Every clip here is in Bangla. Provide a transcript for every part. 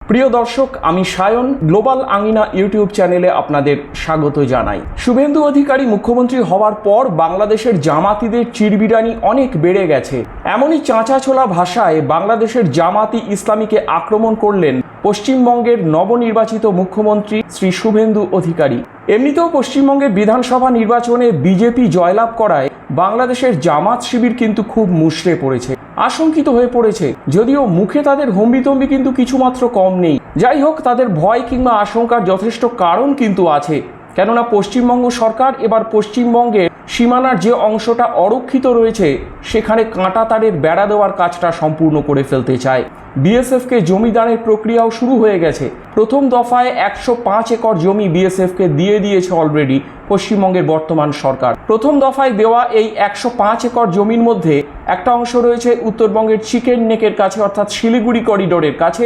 প্রিয় দর্শক, আমি সায়ন গ্লোবাল আঙিনা ইউটিউব চ্যানেলে আপনাদের স্বাগত জানাই। শুভেন্দু অধিকারী মুখ্যমন্ত্রী হওয়ার পর বাংলাদেশের জামাতিদের চিরবিরানি অনেক বেড়ে গেছে। এমনই চাঁচাছোলা ভাষায় বাংলাদেশের জামাতি ইসলামীকে আক্রমণ করলেন পশ্চিমবঙ্গের নবনির্বাচিত মুখ্যমন্ত্রী শ্রী শুভেন্দু অধিকারী। এমনিতেও পশ্চিমবঙ্গের বিধানসভা নির্বাচনে বিজেপি জয়লাভ করায় বাংলাদেশের জামাত শিবির কিন্তু খুব মুষড়ে পড়েছে, আশঙ্কিত হয়ে পড়েছে। যদিও মুখে তাদের হম্বিতম্বি কিন্তু কিছুমাত্র কম নেই। যাই হোক, তাদের ভয় কিংবা আশঙ্কার যথেষ্ট কারণ কিন্তু আছে। কেননা পশ্চিমবঙ্গ সরকার এবার পশ্চিমবঙ্গের সীমানার যে অংশটা অরক্ষিত রয়েছে সেখানে কাঁটা তারের বেড়া দেওয়ার কাজটা সম্পূর্ণ করে ফেলতে চায়। বিএসএফকে জমিদানের প্রক্রিয়াও শুরু হয়ে গেছে। প্রথম দফায় 105 একর জমি বিএসএফকে দিয়ে দিয়েছে অলরেডি পশ্চিমবঙ্গের বর্তমান সরকার। প্রথম দফায় দেওয়া এই 105 একর জমির মধ্যে একটা অংশ রয়েছে উত্তরবঙ্গের চিকেন নেকের কাছে, অর্থাৎ শিলিগুড়ি করিডোরের কাছে।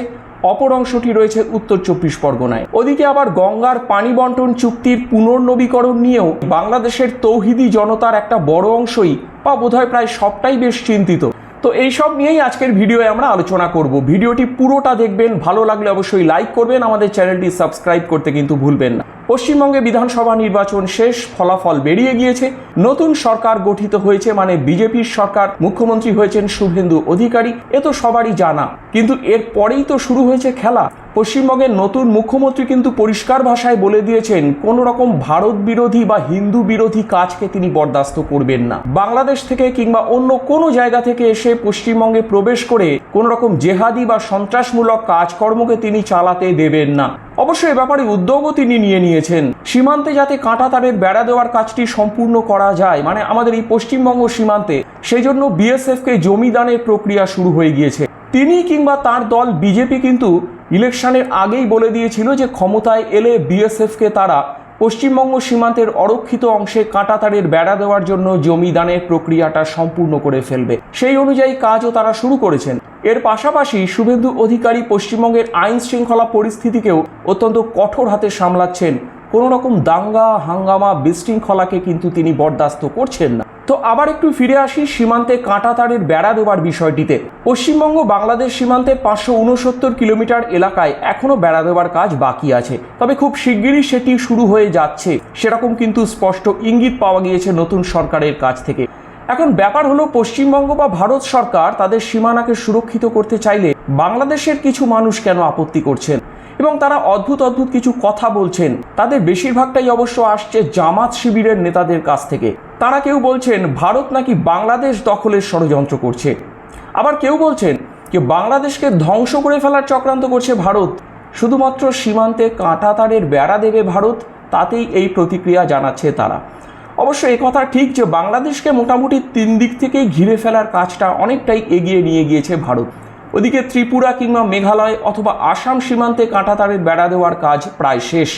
অপর অংশটি রয়েছে উত্তর 24 পরগনায়। ওদিকে আবার গঙ্গার পানি বন্টন চুক্তির পুনর্নবীকরণ নিয়েও বাংলাদেশের তৌহিদি জনতার একটা বড় অংশই বা বোধহয় প্রায় সবটাই বেশ চিন্তিত। তো এইসব নিয়েই আজকের ভিডিওয়ে আমরা আলোচনা করব। ভিডিওটি পুরোটা দেখবেন, ভালো লাগলে অবশ্যই লাইক করবেন, আমাদের চ্যানেলটি সাবস্ক্রাইব করতে কিন্তু ভুলবেন না। পশ্চিমবঙ্গে বিধানসভা নির্বাচন শেষ, ফলাফল বেরিয়ে গিয়েছে। নতুন সরকার গঠিত হয়েছে, মানে বিজেপির সরকার। মুখ্যমন্ত্রী হয়েছেন শুভেন্দু অধিকারী, এ তো সবারই জানা। কিন্তু এর পরেই তো শুরু হয়েছে খেলা। পশ্চিমবঙ্গের নতুন মুখ্যমন্ত্রী কিন্তু পরিষ্কার ভাষায় বলে দিয়েছেন কোনো রকম ভারত বিরোধী বা হিন্দু বিরোধী কাজকে তিনি বরদাস্ত করবেন না। বাংলাদেশ থেকে কিংবা অন্য কোনো জায়গা থেকে এসে পশ্চিমবঙ্গে প্রবেশ করে কোনো রকম জেহাদি বা সন্ত্রাসমূলক কাজকর্মকে তিনি চালাতে দেবেন না। অবশ্য এ ব্যাপারে উদ্যোগও তিনি নিয়ে নিয়েছেন। সীমান্তে যাতে কাঁটা তারের বেড়া দেওয়ার কাজটি সম্পূর্ণ করা যায়, মানে আমাদের এই পশ্চিমবঙ্গ সীমান্তে, সেই জন্য বিএসএফকে জমিদানের প্রক্রিয়া শুরু হয়ে গিয়েছে। তিনি কিংবা তার দল বিজেপি কিন্তু ইলেকশনের আগেই বলে দিয়েছিল যে ক্ষমতায় এলে বিএসএফকে তারা পশ্চিমবঙ্গ সীমান্তের অরক্ষিত অংশে কাঁটা তারের বেড়া দেওয়ার জন্য জমিদানের প্রক্রিয়াটা সম্পূর্ণ করে ফেলবে। সেই অনুযায়ী কাজও তারা শুরু করেছেন। এর পাশাপাশি শুভেন্দু অধিকারী পশ্চিমবঙ্গের আইন শৃঙ্খলা পরিস্থিতিকেও অত্যন্ত কঠোর হাতে সামলাচ্ছেন। কোনো রকম দাঙ্গা হাঙ্গামা বিশৃঙ্খলাকে কিন্তু তিনি বরদাস্ত করছেন না। তো আবার একটু ফিরে আসি সীমান্তে কাঁটা তারের বেড়া দেওয়ার বিষয়টিতে। পশ্চিমবঙ্গ বাংলাদেশ সীমান্তের 569 কিলোমিটার এলাকায় এখনও বেড়া দেওয়ার কাজ বাকি আছে, তবে খুব শিগগিরই সেটি শুরু হয়ে যাচ্ছে, সেরকম কিন্তু স্পষ্ট ইঙ্গিত পাওয়া গিয়েছে নতুন সরকারের কাছ থেকে। এখন ব্যাপার হলো, পশ্চিমবঙ্গ বা ভারত সরকার তাদের সীমানাকে সুরক্ষিত করতে চাইলে বাংলাদেশের কিছু মানুষ কেন আপত্তি করছেন এবং তারা অদ্ভুত অদ্ভুত কিছু কথা বলছেন। তাদের বেশিরভাগটাই অবশ্য আসছে জামাত শিবিরের নেতাদের কাছ থেকে। তারা কেউ বলছেন ভারত নাকি বাংলাদেশ দখলের ষড়যন্ত্র করছে, আবার কেউ বলছেন যে বাংলাদেশকে ধ্বংস করে ফেলার চক্রান্ত করছে ভারত, শুধুমাত্র সীমান্তে কাঁটা তারের বেড়া দেবে ভারত, তাতেই এই প্রতিক্রিয়া জানাচ্ছে তারা। অবশ্য এই কথা ঠিক যে বাংলাদেশকে মোটামুটি 3 দিক থেকেই ঘিরে ফেলার কাজটা অনেকটাই এগিয়ে নিয়ে গিয়েছে ভারত। ওদিকে ত্রিপুরা কিংবা মেঘালয় অথবা আসাম সীমান্তে কাঁটা তারের বেড়া দেওয়ার কাজ প্রায় শেষ।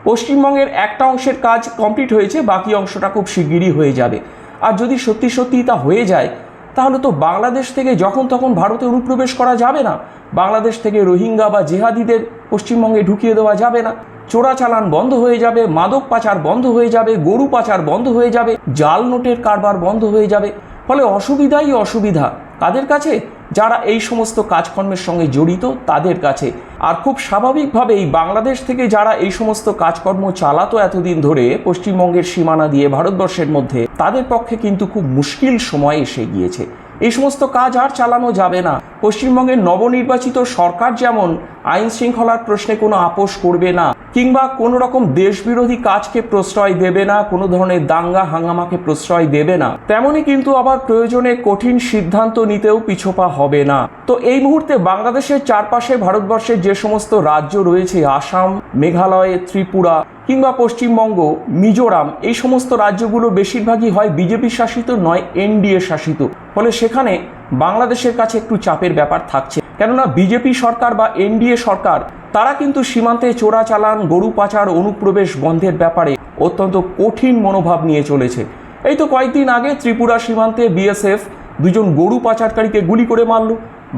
পশ্চিমবঙ্গের একটা অংশের কাজ কমপ্লিট হয়েছে, বাকি অংশটা খুব শিগগিরই হয়ে যাবে। আর যদি সত্যি সত্যি তা হয়ে যায় তাহলে তো বাংলাদেশ থেকে যখন তখন ভারতে অনুপ্রবেশ করা যাবে না। বাংলাদেশ থেকে রোহিঙ্গা বা জেহাদিদের পশ্চিমবঙ্গে ঢুকিয়ে দেওয়া যাবে না। চোরাচালান বন্ধ হয়ে যাবে, মাদক পাচার বন্ধ হয়ে যাবে, গরু পাচার বন্ধ হয়ে যাবে, জাল নোটের কারবার বন্ধ হয়ে যাবে। ফলে অসুবিধাই অসুবিধা কাদের কাছে? যারা এই সমস্ত কাজকর্মের সঙ্গে জড়িত তাদের কাছে। আর খুব স্বাভাবিকভাবেই বাংলাদেশ থেকে যারা এই সমস্ত কাজকর্ম চালাতো এতদিন ধরে পশ্চিমবঙ্গের সীমানা দিয়ে ভারতবর্ষের মধ্যে, তাদের পক্ষে কিন্তু খুব মুশকিল সময় এসে গিয়েছে। এই সমস্ত কাজ আর চালানো যাবে না। পশ্চিমবঙ্গের নবনির্বাচিত সরকার যেমন আইন শৃঙ্খলার প্রশ্নে কোনো আপোষ করবে না কিংবা কোনো রকম দেশবিরোধী কাজকে প্রশ্রয় দেবে না, কোনো ধরনের দাঙ্গা হাঙ্গামাকে প্রশ্রয় দেবে না, তেমনি কিন্তু আবার প্রয়োজনে কঠিন সিদ্ধান্ত নিতেও পিছপা হবে না। তো এই মুহূর্তে বাংলাদেশের চারপাশে ভারতবর্ষের যে সমস্ত রাজ্য রয়েছে, আসাম, মেঘালয়, ত্রিপুরা কিংবা পশ্চিমবঙ্গ, মিজোরাম, এই সমস্ত রাজ্যগুলো বেশিরভাগই হয় বিজেপি শাসিত, নয় এনডিএ শাসিত। ফলে সেখানে বাংলাদেশের কাছে একটু চাপের ব্যাপার থাকছে। কেননা বিজেপি সরকার বা এনডিএ সরকার তারা কিন্তু সীমান্তে চোরাচালান, গরু পাচার, অনুপ্রবেশ বন্ধের ব্যাপারে অত্যন্ত কঠিন মনোভাব নিয়ে চলেছে। এই তো কয়েকদিন আগে ত্রিপুরা সীমান্তে বিএসএফ 2জন গরু পাচারকারীকে গুলি করে মারল।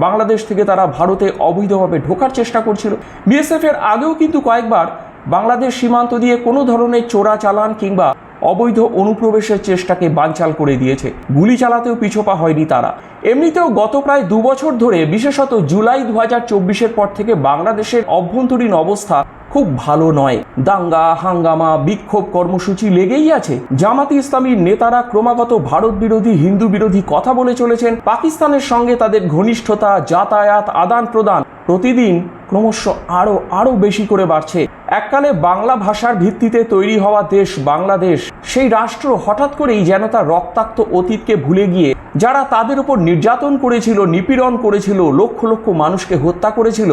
বাংলাদেশ থেকে তারা ভারতে অবৈধভাবে ঢোকার চেষ্টা করছিল। বিএসএফ এর আগেও কিন্তু কয়েকবার বাংলাদেশ সীমান্ত দিয়ে কোনো ধরনের চোরাচালান কিংবা অবৈধ অনুপ্রবেশের চেষ্টাকে বানচাল করে দিয়েছে। গুলি চালাতেও পিছপা হয়নি তারা। এমনিতেও গত প্রায় 2 বছর ধরে, বিশেষত জুলাই 2024-এর পর থেকে বাংলাদেশের অভ্যন্তরীণ অবস্থা খুব ভালো নয়। দাঙ্গা হাঙ্গামা বিক্ষোভ কর্মসূচি লেগেই আছে। জামাতে ইসলামীর নেতারা ক্রমাগত ভারত বিরোধী হিন্দু বিরোধী কথা বলে চলেছেন। পাকিস্তানের সঙ্গে তাদের ঘনিষ্ঠতা, যাতায়াত, আদান প্রদান প্রতিদিন ক্রমশ আরো বেশি করে বাড়ছে। এককালে বাংলা ভাষার ভিত্তিতে তৈরি হওয়া দেশ বাংলাদেশ, সেই রাষ্ট্র হঠাৎ করেই যেন তার রক্তাক্ত অতীতকে ভুলে গিয়ে, যারা তাদের উপর নির্যাতন করেছিল, নিপীড়ন করেছিল, লক্ষ লক্ষ মানুষকে হত্যা করেছিল,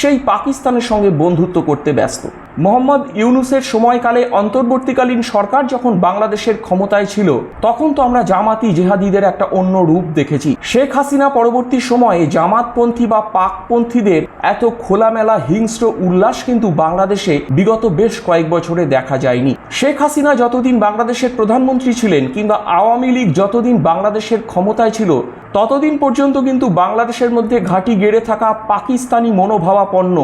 সেই পাকিস্তানের সঙ্গে বন্ধুত্ব করতে ব্যস্ত। মোহাম্মদ ইউনূসের সময়কালে অন্তর্বর্তীকালীন সরকার যখন বাংলাদেশের ক্ষমতায় ছিল, তখন তো আমরা জামাতি জেহাদিদের একটা অন্য রূপ দেখেছি। শেখ হাসিনা পরবর্তী সময়ে জামাতপন্থী বা পাকপন্থীদের এত খোলামেলা হিংস্র উল্লাস কিন্তু বাংলাদেশে বিগত বেশ কয়েক বছরে দেখা যায়নি। শেখ হাসিনা যতদিন বাংলাদেশের প্রধানমন্ত্রী ছিলেন, কিংবা আওয়ামী লীগ যতদিন বাংলাদেশের ক্ষমতায় ছিল, ততদিন পর্যন্ত কিন্তু বাংলাদেশের মধ্যে ঘাঁটি গেড়ে থাকা পাকিস্তানি মনোভাবাপন্ন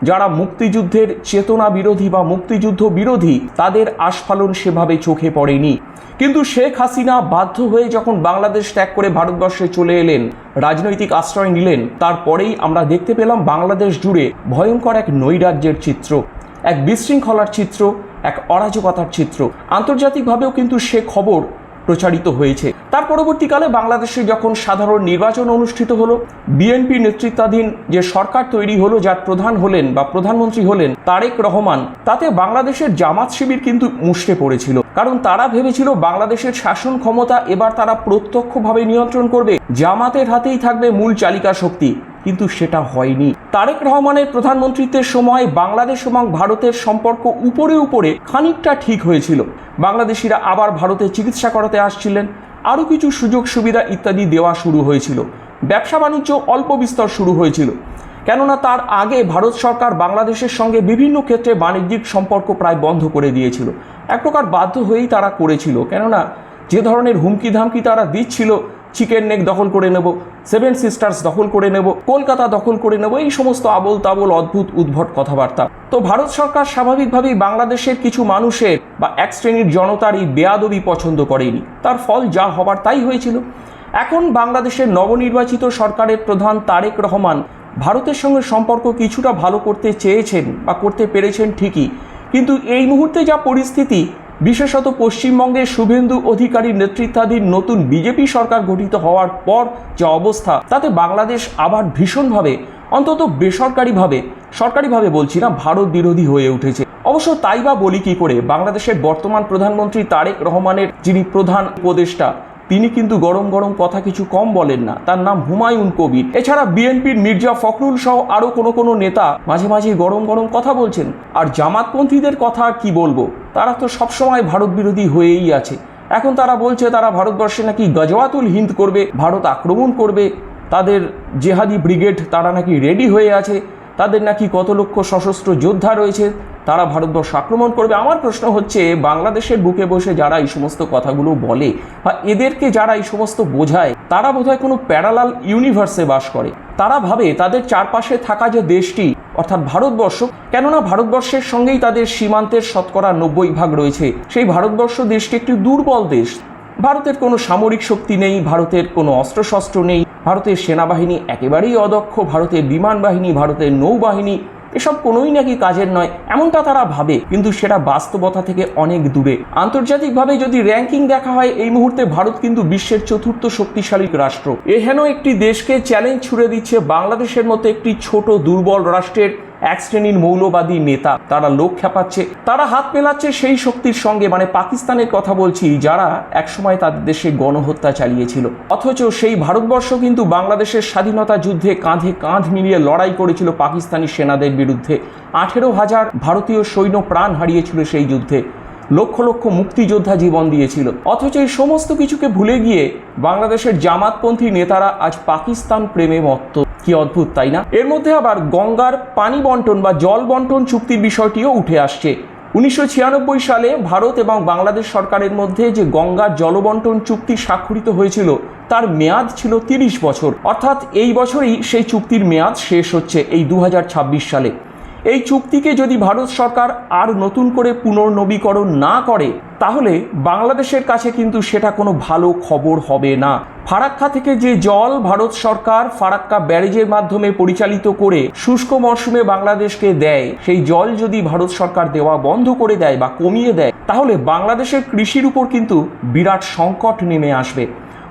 যারা মুক্তিযুদ্ধের চেতনা বিরোধী বা মুক্তিযুদ্ধ বিরোধী, তাদের আস্ফালন সেভাবে চোখে পড়েনি। কিন্তু শেখ হাসিনা বাধ্য হয়ে যখন বাংলাদেশ ত্যাগ করে ভারতবর্ষে চলে এলেন, রাজনৈতিক আশ্রয় নিলেন, তারপরেই আমরা দেখতে পেলাম বাংলাদেশ জুড়ে ভয়ঙ্কর এক নৈরাজ্যের চিত্র, এক বিশৃঙ্খলার চিত্র, এক অরাজকতার চিত্র। আন্তর্জাতিকভাবেও কিন্তু সে খবর প্রচারিত হয়েছে। তার পরবর্তীকালে বাংলাদেশে যখন সাধারণ নির্বাচন অনুষ্ঠিত হলো, বিএনপি নেতৃত্বাধীন যে সরকার তৈরি হলো, যার প্রধান হলেন বা প্রধানমন্ত্রী হলেন তারেক রহমান, তাতে বাংলাদেশের জামাত শিবির কিন্তু মুষড়ে পড়েছিল। কারণ তারা ভেবেছিল বাংলাদেশের শাসন ক্ষমতা এবার তারা প্রত্যক্ষভাবে নিয়ন্ত্রণ করবে, জামাতের হাতেই থাকবে মূল চালিকা শক্তি। কিন্তু সেটা হয়নি। তারেক রহমানের প্রধানমন্ত্রীত্বের সময় বাংলাদেশ এবং ভারতের সম্পর্ক উপরে খানিকটা ঠিক হয়েছিল। বাংলাদেশিরা আবার ভারতে চিকিৎসা করাতে আসছিলেন, আরও কিছু সুযোগ সুবিধা ইত্যাদি দেওয়া শুরু হয়েছিল, ব্যবসা বাণিজ্য অল্প বিস্তর শুরু হয়েছিল। কেননা তার আগে ভারত সরকার বাংলাদেশের সঙ্গে বিভিন্ন ক্ষেত্রে বাণিজ্যিক সম্পর্ক প্রায় বন্ধ করে দিয়েছিল। এক প্রকার বাধ্য হয়েই তারা করেছিল, কেননা যে ধরনের হুমকি ধামকি তারা দিচ্ছিল, চিকেন নেক দখল করে নেব, 7 সিস্টার্স দখল করে নেব, কলকাতা দখল করে নেব, এই সমস্ত আবোল তাবোল অদ্ভুত উদ্ভট কথাবার্তা। তো ভারত সরকার স্বাভাবিকভাবেই বাংলাদেশের কিছু মানুষের বা এক শ্রেণীর জনতার এই বেয়াদবি পছন্দ করেনি। তার ফল যা হবার তাই হয়েছিল। এখন বাংলাদেশের নবনির্বাচিত সরকারের প্রধান তারেক রহমান ভারতের সঙ্গে সম্পর্ক কিছুটা ভালো করতে চেয়েছেন বা করতে পেরেছেন ঠিকই, কিন্তু এই মুহূর্তে যা পরিস্থিতি, বিশেষত পশ্চিমবঙ্গের শুভেন্দু অধিকারীর নেতৃত্বাধীন নতুন বিজেপি সরকার গঠিত হওয়ার পর যে অবস্থা, তাতে বাংলাদেশ আবার ভীষণভাবে, অন্তত বেসরকারিভাবে, সরকারিভাবে বলছি না, ভারত বিরোধী হয়ে উঠেছে। অবশ্য তাই বা বলি কি করে, বাংলাদেশের বর্তমান প্রধানমন্ত্রী তারেক রহমানের যিনি প্রধান উপদেষ্টা, তিনি কিন্তু গরম গরম কথা কিছু কম বলেন না। তার নাম হুমায়ুন কবির। এছাড়া বিএনপির মির্জা ফখরুল সহ আরও কোনো নেতা মাঝে মাঝে গরম গরম কথা বলছেন। আর জামাতপন্থীদের কথা আর কি বলবো, তারা তো সবসময় ভারত বিরোধী হয়েই আছে। এখন তারা বলছে তারা ভারতবর্ষে নাকি গজওয়াতুল হিন্দ করবে, ভারত আক্রমণ করবে, তাদের জেহাদি ব্রিগেড তারা নাকি রেডি হয়ে আছে, তাদের নাকি কত লক্ষ সশস্ত্র যোদ্ধা রয়েছে, তারা ভারতবর্ষ আক্রমণ করবে। আমার প্রশ্ন হচ্ছে, বাংলাদেশের বুকে বসে যারা এই সমস্ত কথাগুলো বলে বা এদেরকে যারা এই সমস্ত বোঝায়, তারা বোধহয় কোনো প্যারালাল ইউনিভার্সে বাস করে। তারা ভাবে তাদের চারপাশে থাকা যে দেশটি, অর্থাৎ ভারতবর্ষ, কেননা ভারতবর্ষের সঙ্গেই তাদের সীমান্তের 90% রয়েছে, সেই ভারতবর্ষ দেশটি একটি দুর্বল দেশ। ভারতের কোনো সামরিক শক্তি নেই, ভারতের কোনো অস্ত্রশস্ত্র নেই, ভারতের সেনাবাহিনী একেবারেই অদক্ষ, ভারতের বিমান বাহিনী, ভারতের নৌবাহিনী এসব কোনোই নাকি কাজের নয়, এমনটা তারা ভাবে। কিন্তু সেটা বাস্তবতা থেকে অনেক দূরে। আন্তর্জাতিকভাবে যদি র্যাঙ্কিং দেখা হয়, এই মুহূর্তে ভারত কিন্তু বিশ্বের 4র্থ শক্তিশালী রাষ্ট্র। এহেন একটি দেশকে চ্যালেঞ্জ ছুড়ে দিচ্ছে বাংলাদেশের মতো একটি ছোট দুর্বল রাষ্ট্রের এক শ্রেণীর মৌলবাদী নেতা। তারা লোক খেপাচ্ছে, তারা হাত মেলাচ্ছে সেই শক্তির সঙ্গে, মানে পাকিস্তানের কথা বলছি, যারা একসময় তাদের দেশে গণহত্যা চালিয়েছিল। অথচ সেই ভারতবর্ষ কিন্তু বাংলাদেশের স্বাধীনতা যুদ্ধে কাঁধে কাঁধ মিলিয়ে লড়াই করেছিল পাকিস্তানি সেনাদের বিরুদ্ধে। 18,000 ভারতীয় সৈন্য প্রাণ হারিয়েছিল সেই যুদ্ধে, লক্ষ লক্ষ মুক্তিযোদ্ধা জীবন দিয়েছিল। অথচ এই সমস্ত কিছুকে ভুলে গিয়ে বাংলাদেশের জামাতপন্থী নেতারা আজ পাকিস্তান প্রেমে মত্ত। কি অদ্ভুত, তাই না? এর মধ্যে আবার গঙ্গার পানি বন্টন বা জল বন্টন চুক্তির বিষয়টিও উঠে আসছে। 1996 সালে ভারত এবং বাংলাদেশ সরকারের মধ্যে যে গঙ্গার জলবন্টন চুক্তি স্বাক্ষরিত হয়েছিল, তার মেয়াদ ছিল 30 বছর। অর্থাৎ এই বছরই সেই চুক্তির মেয়াদ শেষ হচ্ছে, এই 2026 সালে। এই চুক্তিকে যদি ভারত সরকার আর নতুন করে পুনর্নবীকরণ না করে তাহলে বাংলাদেশের কাছে কিন্তু সেটা কোনো ভালো খবর হবে না। ফারাক্কা থেকে যে জল ভারত সরকার ফারাক্কা ব্যারেজের মাধ্যমে পরিচালিত করে শুষ্ক মরশুমে বাংলাদেশকে দেয়, সেই জল যদি ভারত সরকার দেওয়া বন্ধ করে দেয় বা কমিয়ে দেয় তাহলে বাংলাদেশের কৃষির উপর কিন্তু বিরাট সংকট নেমে আসবে।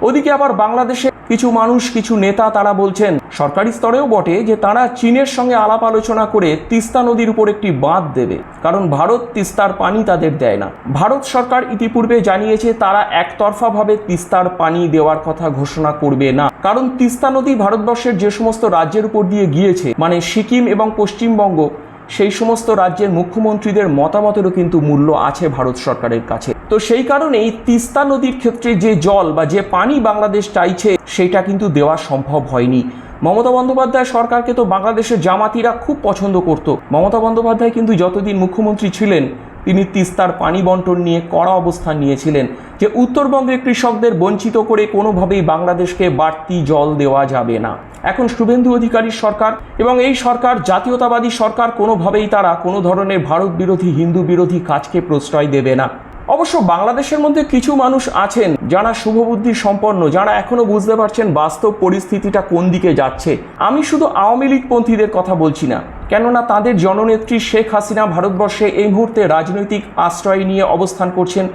ওদিকে আবার বাংলাদেশে কিছু মানুষ, কিছু নেতা তারা বলছেন, সরকারি স্তরেও বটে, যে তারা চীনের সঙ্গে আলাপ আলোচনা করে তিস্তা নদীর উপর একটি বাঁধ দেবে, কারণ ভারত তিস্তার পানি তাদের দেয় না। ভারত সরকার ইতিপূর্বে জানিয়েছে তারা একতরফাভাবে তিস্তার পানি দেওয়ার কথা ঘোষণা করবে না, কারণ তিস্তা নদী ভারতবর্ষের যে সমস্ত রাজ্যের উপর দিয়ে গিয়েছে, মানে সিকিম এবং পশ্চিমবঙ্গ, সেই সমস্ত রাজ্যের মুখ্যমন্ত্রীদের মতামতেরও কিন্তু মূল্য আছে ভারত সরকারের কাছে। তো সেই কারণেই তিস্তা নদীর ক্ষেত্রে যে জল বা যে পানি বাংলাদেশ চাইছে সেটা কিন্তু দেওয়া সম্ভব হয়নি। মমতা বন্দ্যোপাধ্যায় সরকারকে তো বাংলাদেশের জামাতিরা খুব পছন্দ করত। মমতা বন্দ্যোপাধ্যায় কিন্তু যতদিন মুখ্যমন্ত্রী ছিলেন তিনি তিস্তার পানি বন্টন নিয়ে কড়া অবস্থান নিয়েছিলেন, যে উত্তরবঙ্গের কৃষকদের বঞ্চিত করে কোনোভাবেই বাংলাদেশকে বাড়তি জল দেওয়া যাবে না। এখন শুভেন্দু অধিকারীর সরকার এবং এই সরকার জাতীয়তাবাদী সরকার, কোনোভাবেই তারা কোনো ধরনের ভারত বিরোধী, হিন্দু বিরোধী কাজকে প্রশ্রয় দেবে না। অবশ্য বাংলাদেশের মধ্যে কিছু মানুষ আছেন যারা শুভবুদ্ধি সম্পন্ন, যারা এখনো বুঝতে পারছেন বাস্তব পরিস্থিতিটা কোন দিকে যাচ্ছে। আমি শুধু আওয়ামী লীগপন্থীদের কথা বলছি না, কেননা তাদের জননেত্রী শেখ হাসিনা ভারতবর্ষে এই মুহূর্তে রাজনৈতিক আশ্রয় নিয়ে অবস্থান করছেন,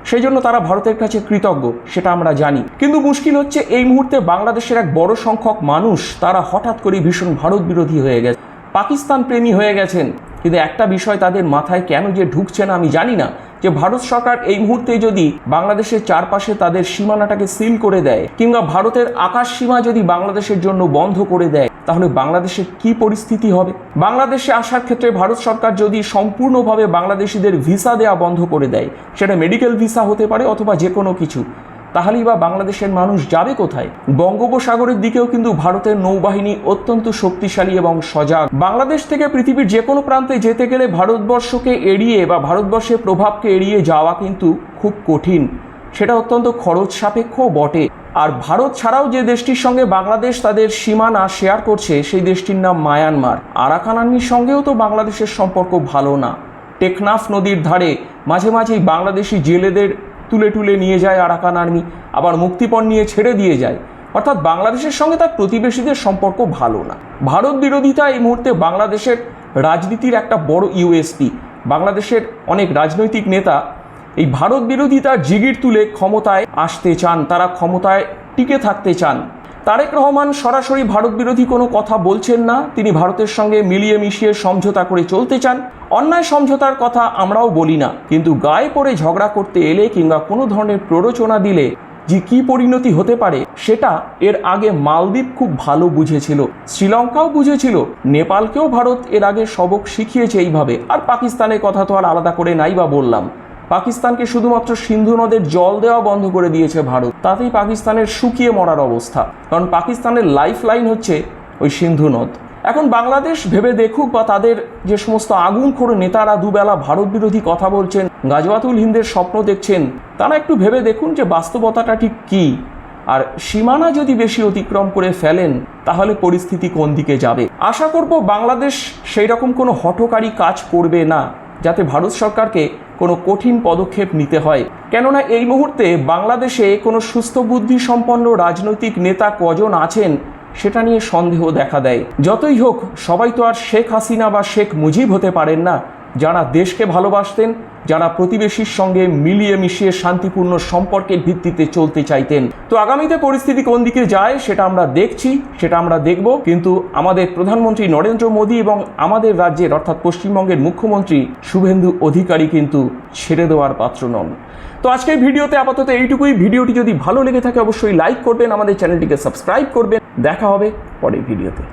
সেই জন্য তারা ভারতের কাছে কৃতজ্ঞ, সেটা আমরা জানি। কিন্তু মুশকিল হচ্ছে এই মুহূর্তে বাংলাদেশের এক বড় সংখ্যক মানুষ তারা হঠাৎ করে ভীষণ ভারত বিরোধী হয়ে গেছে, পাকিস্তান প্রেমী হয়ে গেছেন। কিন্তু একটা বিষয় তাদের মাথায় কেন যে ঢুকছে না আমি জানি না, যে ভারত সরকার এই মুহূর্তে যদি বাংলাদেশের চারপাশে তাদের সীমানাটাকে সিল করে দেয়, কিংবা ভারতের আকাশ সীমা যদি বাংলাদেশের জন্য বন্ধ করে দেয়, তাহলে বাংলাদেশের কি পরিস্থিতি হবে। বাংলাদেশে আসার ক্ষেত্রে ভারত সরকার যদি সম্পূর্ণভাবে বাংলাদেশিদের ভিসা দেওয়া বন্ধ করে দেয়, সেটা মেডিকেল ভিসা হতে পারে অথবা যে কোনো কিছু, তাহলেই বা বাংলাদেশের মানুষ যাবে কোথায়? বঙ্গোপসাগরের দিকেও কিন্তু ভারতের নৌবাহিনী অত্যন্ত শক্তিশালী এবং সজাগ। বাংলাদেশ থেকে পৃথিবীর যে কোনো প্রান্তে যেতে গেলে ভারতবর্ষকে এড়িয়ে বা ভারতবর্ষের প্রভাবকে এড়িয়ে যাওয়া কিন্তু খুব কঠিন, সেটা অত্যন্ত খরচ সাপেক্ষ বটে। আর ভারত ছাড়াও যে দেশটির সঙ্গে বাংলাদেশ তাদের সীমানা শেয়ার করছে সেই দেশটির নাম মায়ানমার। আরাকান আর্মির সঙ্গেও তো বাংলাদেশের সম্পর্ক ভালো না। টেকনাফ নদীর ধারে মাঝে মাঝেই বাংলাদেশি জেলেদের তুলে নিয়ে যায় আরাকান আর্মি, আবার মুক্তিপণ নিয়ে ছেড়ে দিয়ে যায়। অর্থাৎ বাংলাদেশের সঙ্গে তার প্রতিবেশীদের সম্পর্ক ভালো না। ভারত বিরোধিতা এই মুহূর্তে বাংলাদেশের রাজনীতির একটা বড় ইউএসপি। বাংলাদেশের অনেক রাজনৈতিক নেতা এই ভারত বিরোধিতার জিগির তুলে ক্ষমতায় আসতে চান, তারা ক্ষমতায় টিকে থাকতে চান। তারেক রহমান সরাসরি ভারত বিরোধী কোনো কথা বলছেন না, তিনি ভারতের সঙ্গে মিলিয়ে মিশিয়ে সমঝোতা করে চলতে চান। অন্যায় সমঝোতার কথা আমরাও বলি না, কিন্তু গায়ে পড়ে ঝগড়া করতে এলে কিংবা কোনো ধরনের প্ররোচনা দিলে যে কী পরিণতি হতে পারে সেটা এর আগে মালদ্বীপ খুব ভালো বুঝেছিল, শ্রীলঙ্কাও বুঝেছিল, নেপালকেও ভারত এর আগে সবক শিখিয়েছে এইভাবে। আর পাকিস্তানের কথা তো আর আলাদা করে নাই বা বললাম। পাকিস্তানকে শুধুমাত্র সিন্ধু নদের জল দেওয়া বন্ধ করে দিয়েছে ভারত, তাতেই পাকিস্তানের শুকিয়ে মরার অবস্থা, কারণ পাকিস্তানের লাইফ লাইন হচ্ছে ওই সিন্ধু নদ। এখন বাংলাদেশ ভেবে দেখুক, বা তাদের যে সমস্ত আগুনখোর নেতারা দুবেলা ভারত বিরোধী কথা বলছেন, গাজওয়াতুল হিন্দের স্বপ্ন দেখছেন, তারা একটু ভেবে দেখুন যে বাস্তবতাটা ঠিক কী। আর সীমানা যদি বেশি অতিক্রম করে ফেলেন তাহলে পরিস্থিতি কোন দিকে যাবে। আশা করব বাংলাদেশ সেই রকম কোনো হঠকারী কাজ করবে না, যাতে ভারত সরকারকে কোনো কঠিন পদক্ষেপ নিতে হয়। কেননা এই মুহূর্তে বাংলাদেশে কোনো সুস্থ বুদ্ধি সম্পন্ন রাজনৈতিক নেতা কজন আছেন সেটা নিয়ে সন্দেহ দেখা দেয়। যতই হোক, সবাই তো আর শেখ হাসিনা বা শেখ মুজিব হতে পারেন না, যারা দেশকে ভালোবাসতেন, যারা প্রতিবেশীর সঙ্গে মিলিয়ে মিশিয়ে শান্তিপূর্ণ সম্পর্কের ভিত্তিতে চলতে চাইতেন। তো আগামীতে পরিস্থিতি কোন দিকে যায় সেটা আমরা দেখছি, সেটা আমরা দেখব। কিন্তু আমাদের প্রধানমন্ত্রী নরেন্দ্র মোদী এবং আমাদের রাজ্যের অর্থাৎ পশ্চিমবঙ্গের মুখ্যমন্ত্রী শুভেন্দু অধিকারী কিন্তু ছেড়ে দেওয়ার পাত্র নন। তো আজকের ভিডিওতে আপাতত এইটুকুই। ভিডিওটি যদি ভালো লেগে থাকে অবশ্যই লাইক করবেন, আমাদের চ্যানেলটিকে সাবস্ক্রাইব করবেন। দেখা হবে পরের ভিডিওতে।